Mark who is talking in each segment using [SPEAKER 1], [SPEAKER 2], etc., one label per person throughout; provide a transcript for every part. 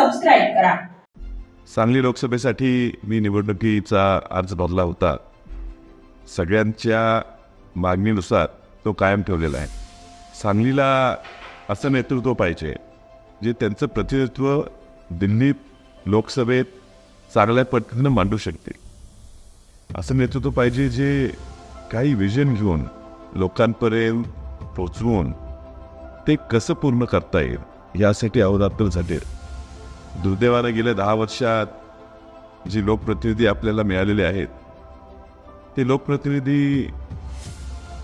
[SPEAKER 1] Subscribe करा.
[SPEAKER 2] सांगली लोकसभेसाठी मी निवडणुकीचा अर्ज भरला होता. सगळ्यांच्या मागणीनुसार तो कायम ठेवलेला आहे. सांगलीला असं नेतृत्व पाहिजे जे त्यांचं प्रतिनिधित्व दिल्लीत लोकसभेत चांगल्या पद्धतीनं मांडू शकते. असं नेतृत्व पाहिजे जे काही विजन घेऊन लोकांपर्यंत पोचवून ते कसं पूर्ण करता येईल यासाठी अहोरात्र झटेल. दुर्दैवानं गेल्या 10 वर्षात जे लोकप्रतिनिधी आपल्याला मिळालेले आहेत ते लोकप्रतिनिधी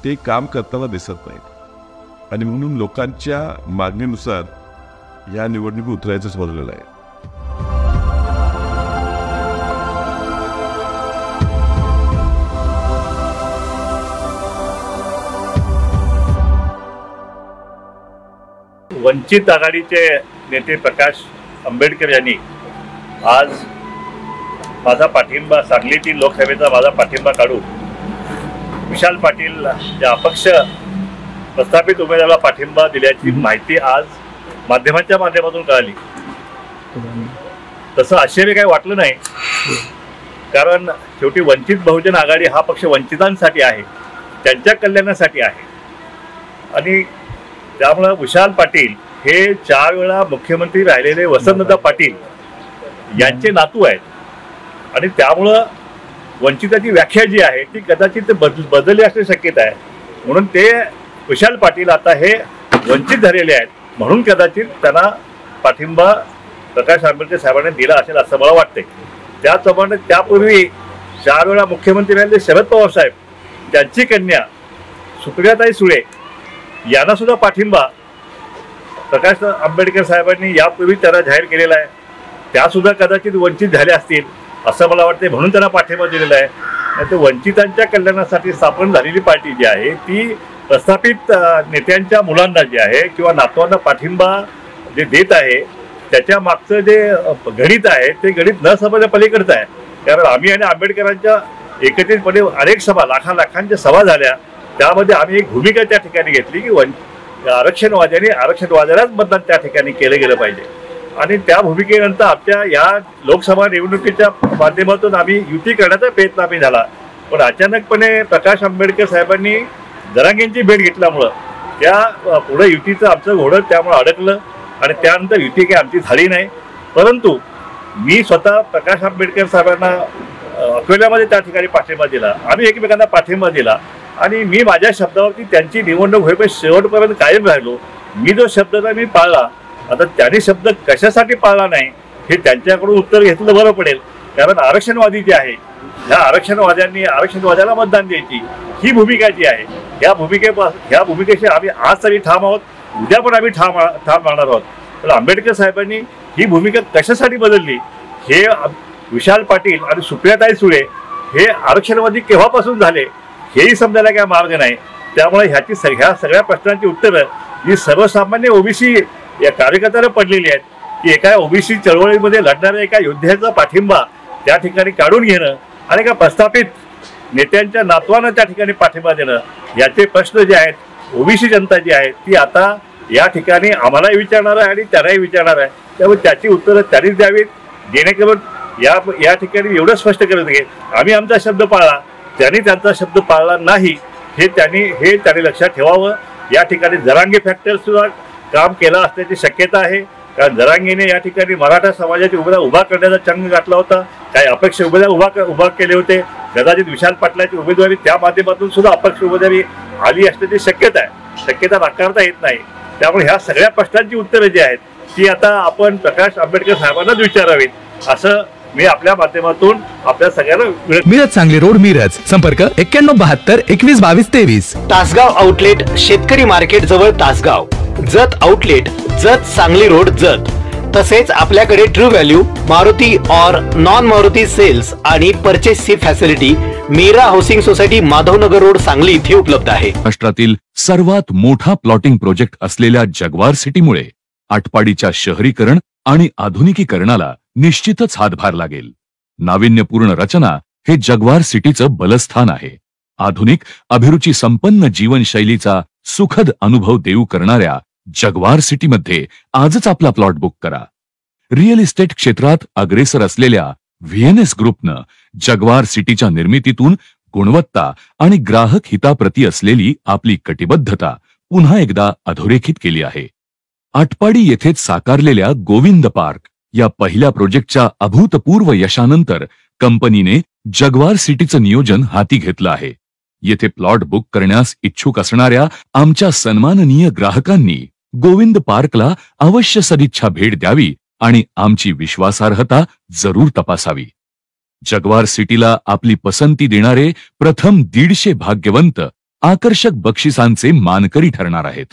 [SPEAKER 2] ते काम करताना दिसत नाहीत आणि म्हणून लोकांच्या मागणीनुसार या निवडणुकीत उतरायचंच ठरवलेलं आहे.
[SPEAKER 3] वंचित आघाडीचे नेते प्रकाश आंबेडकर यांनी आज माझा पाठिंबा, सांगलीतील लोकसभेचा माझा पाठिंबा काढून विशाल पाटील या अपक्ष प्रस्थापित उमेदवाराला पाठिंबा दिल्याची माहिती आज माध्यमांच्या माध्यमातून कळाली. तसं आश्चर्य काही वाटलं नाही, कारण शेवटी वंचित बहुजन आघाडी हा पक्ष वंचितांसाठी आहे, त्यांच्या कल्याणासाठी आहे. आणि त्यामुळं विशाल पाटील हे 4 वेळा मुख्यमंत्री राहिलेले वसंतदादा पाटील यांचे नातू आहेत आणि त्यामुळं वंचिताची व्याख्या जी आहे ती कदाचित बदलली असण्याची शक्यता आहे. म्हणून ते विशाल पाटील आता हे वंचित झालेले आहेत, म्हणून कदाचित त्यांना पाठिंबा प्रकाश आंबेडकर साहेबांनी दिला असेल असं मला वाटते. त्याचप्रमाणे त्यापूर्वी 4 वेळा मुख्यमंत्री राहिलेले शरद पवार साहेब, त्यांची कन्या सुप्रियाताई सुळे यांना सुद्धा पाठिंबा प्रकाश आंबेडकर साहेबांनी यापूर्वी त्यांना जाहीर केलेला आहे. त्यासुद्धा कदाचित वंचित झाल्या असतील असं मला वाटते, म्हणून त्यांना पाठिंबा दिलेला आहे. तर वंचितांच्या कल्याणासाठी स्थापन झालेली पार्टी जी आहे ती प्रस्थापित नेत्यांच्या मुलांना जे आहे किंवा नातवांना पाठिंबा जे देत आहे त्याच्या मागचं जे गणित आहे ते गणित न समजण्या पलीकडचं आहे. कारण आम्ही आणि आंबेडकरांच्या एकत्रितपणे अनेक सभा, लाखांच्या सभा झाल्या, त्यामध्ये आम्ही एक भूमिका त्या ठिकाणी घेतली की आरक्षणवाद्यालाच मतदान त्या ठिकाणी केलं गेलं पाहिजे. आणि त्या भूमिकेनंतर आमच्या या लोकसभा निवडणुकीच्या माध्यमातून आम्ही युती करण्याचा प्रयत्न आम्ही झाला. पण अचानकपणे प्रकाश आंबेडकर साहेबांनी जरांगेंची भेट घेतल्यामुळं त्या पुढे युतीचं आमचं घोडं त्यामुळं अडकलं आणि त्यानंतर युती काही आमची झाली नाही. परंतु मी स्वतः प्रकाश आंबेडकर साहेबांना अकोल्यामध्ये त्या ठिकाणी पाठिंबा दिला, आम्ही एकमेकांना पाठिंबा दिला आणि मी माझ्या शब्दावरती त्यांची निवडणूक होईपर्यंत शेवटपर्यंत कायम राहिलो. मी जो शब्द मी पाळला. आता त्यांनी शब्द कशासाठी पाळला नाही हे त्यांच्याकडून उत्तर घेतलं बरं पडेल. कारण आरक्षणवादी जे आहे ह्या आरक्षणवाद्याला मतदान द्यायची ही भूमिका जी आहे ह्या भूमिकेशी आम्ही आज तरी ठाम आहोत, उद्या पण आम्ही ठाम राहणार आहोत. तर आंबेडकर साहेबांनी ही भूमिका कशासाठी बदलली हे विशाल पाटील आणि सुप्रियाताई सुळे हे आरक्षणवादी केव्हापासून झाले हेही समजायला काय मार्ग नाही. त्यामुळे ह्या सगळ्या प्रश्नांची उत्तरं जी सर्वसामान्य ओबीसी या कार्यकर्त्याला पडलेली आहेत की एका ओबीसी चळवळीमध्ये लढणाऱ्या एका योद्ध्याचा पाठिंबा त्या ठिकाणी काढून घेणं आणि एका प्रस्थापित नेत्यांच्या नातवांना त्या ठिकाणी पाठिंबा देणं, याचे प्रश्न जे आहेत ओबीसी जनता जी आहे ती आता या ठिकाणी आम्हालाही विचारणार आहे आणि त्यांनाही विचारणार आहे. त्यामुळे त्याची उत्तरं त्यांनीच द्यावीत, जेणेकरून या ठिकाणी एवढं स्पष्ट करत की आम्ही आमचा शब्द पाळला, त्यांनी त्यांचा शब्द पाळला नाही हे त्यांनी लक्षात ठेवावं. या ठिकाणी जरांगे फॅक्टर सुद्धा काम केलं असण्याची शक्यता आहे, कारण जरांगेने या ठिकाणी मराठा समाजाची उभा करण्याचा चंग घातला होता. काही अपक्ष उमेदवार उभा केले होते. कदाचित विशाल पाटलाची उमेदवारी त्या माध्यमातून सुद्धा अपक्ष उमेदवारी आली असण्याची शक्यता नाकारता येत नाही. त्यामुळे ह्या सगळ्या प्रश्नांची उत्तरं जी आहेत ती आता आपण प्रकाश आंबेडकर साहेबांनाच विचारावीत असं मी आपल्या माध्यमातून आपल्या सगळ्यांना.
[SPEAKER 4] मिरज सांगली रोड, मिरज. संपर्क 9172 21 22 23.
[SPEAKER 5] तासगाव आउटलेट शेतकरी मार्केट जवळ तासगाव. Jath outlet, Jath Sangli road, Jath. तसेच आपल्याकडे ट्रू व्हॅल्यू, मारुती और नॉन मारुती सेल्स आणि परचेसची facility Meera housing society, Madhavnagar road, Sangli इथे उपलब्ध आहे.
[SPEAKER 6] महाराष्ट्रातील सर्वात मोठा प्लॉटिंग प्रोजेक्ट असलेल्या जगवार सिटीमुळे आटपाडीच्या शहरीकरण आणि आधुनिकीकरणाला निश्चितच हातभार लागेल. नाविन्यपूर्ण रचना हे जगवार सिटीचं बलस्थान आहे. आधुनिक अभिरुची संपन्न जीवनशैलीचा सुखद अनुभव देऊ करणाऱ्या जगवार सिटीमध्ये आजच आपला प्लॉट बुक करा. रिअल इस्टेट क्षेत्रात अग्रेसर असलेल्या व्हीएनएस ग्रुपनं जगवार सिटीच्या निर्मितीतून गुणवत्ता आणि ग्राहक हिताप्रती असलेली आपली कटिबद्धता पुन्हा एकदा अधोरेखित केली आहे. आटपाडी येथेच साकारलेल्या गोविंद पार्क या पहिल्या प्रोजेक्टच्या अभूतपूर्व यशानंतर कंपनीने जगवार सिटीचं नियोजन हाती घेतलं आहे. येथे प्लॉट बुक करण्यास इच्छुक असणाऱ्या आमच्या सन्माननीय ग्राहकांनी गोविंद पार्कला अवश्य सदिच्छा भेट द्यावी आणि आमची विश्वासार्हता जरूर तपासावी. जगवार सिटीला आपली पसंती देणारे प्रथम 150 भाग्यवंत आकर्षक बक्षिसांचे मानकरी ठरणार आहेत.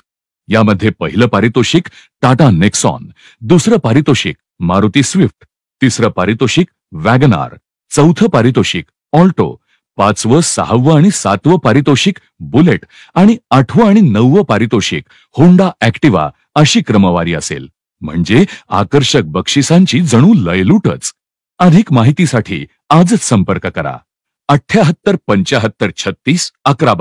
[SPEAKER 6] यामध्ये पहिलं पारितोषिक टाटा नेक्सॉन, दुसरं पारितोषिक मारुती स्विफ्ट, तिसरं पारितोषिक वॅगनार, चौथं पारितोषिक ऑल्टो, 5वं, 6वं आणि 7वं पारितोषिक बुलेट आणि 8वं आणि 9वं पारितोषिक होंडा ऍक्टिवा अशी क्रमवारी असेल. म्हणजे आकर्षक बक्षिसांची जणू लयलूटच. अधिक माहितीसाठी आजच संपर्क करा 78 75 36 11.